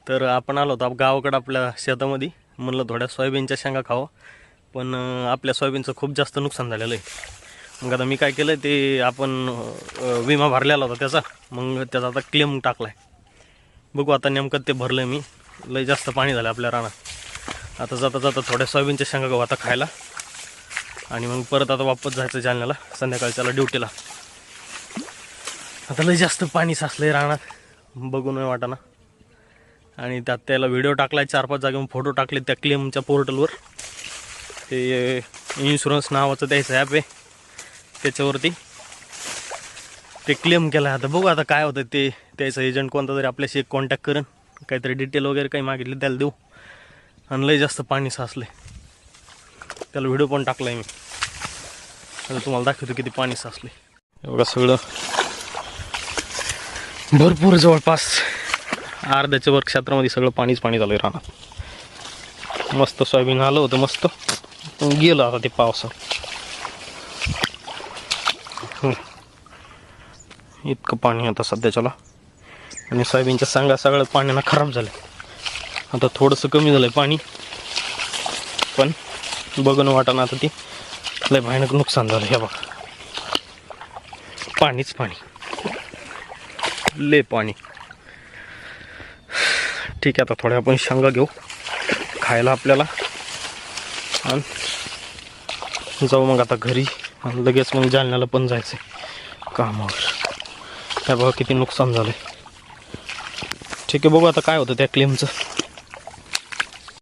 तर आपण आलो होतो गावाकडे आपल्या शेतामध्ये, म्हणलं थोड्या सोयाबीनच्या शेंगा खावं, पण आपल्या सोयाबीनचं खूप जास्त नुकसान झालेलं आहे। मग आता मी काय केलं ते आपण विमा भरलेला होता त्याचा, मग त्याचा आता क्लेम टाकलाय। बघू आता नेमकं ते भरलं मी, लय जास्त पाणी झालं आपल्या रानात। आता जाता जाता थोड्या सोयाबीनच्या शेंगा गहू आता खायला, आणि मग परत आता वापस जायचं जालन्याला संध्याकाळच्याला ड्युटीला। आता लय जास्त पाणी साचलंय रानात, बघू नाही वाटाना। आणि त्यात त्याला व्हिडिओ टाकलाय, 4-5 जागेवर फोटो टाकले त्या क्लेमच्या पोर्टलवर। ते इन्शुरन्स नावाचं द्यायचं ॲप आहे, त्याच्यावरती ते क्लेम केला। आता बघू आता काय होतं ते, त्याचा एजंट कोणता तरी आपल्याशी कॉन्टॅक्ट करेन, काहीतरी डिटेल वगैरे काही मागितले त्याला देऊ। आणि लय जास्त पाणी साचले, त्याला व्हिडिओ पण टाकलाय मी, आता तुम्हाला दाखवतो किती पाणी साचले। एवढं सगळं भरपूर जवळपास अर्ध्याच्या वर क्षेत्रामध्ये सगळं पाणीच पाणी झालंय रानात। मस्त सोयाबीन आलं होतं, मस्त गेलं आता ते पावसात। इतकं पाणी आता सध्याच्याला, आणि सोयाबीनच्या सांगा सगळं पाण्यानं खराब झालं। आता थोडंसं कमी झालंय पाणी, पण बघून वाटाणं आता ती लय भयानक नुकसान झालं। हे बघा पाणीच पाणी, लय पाणी। ठीक आहे, आता थोड्या आपण शेंगा घेऊ खायला आपल्याला, आणि जाऊ मग आता घरी, आणि लगेच मग जालन्याला पण जायचं कामावर। त्या बघा किती नुकसान झालंय। ठीक आहे, बघू आता काय होतं त्या क्लेमचं।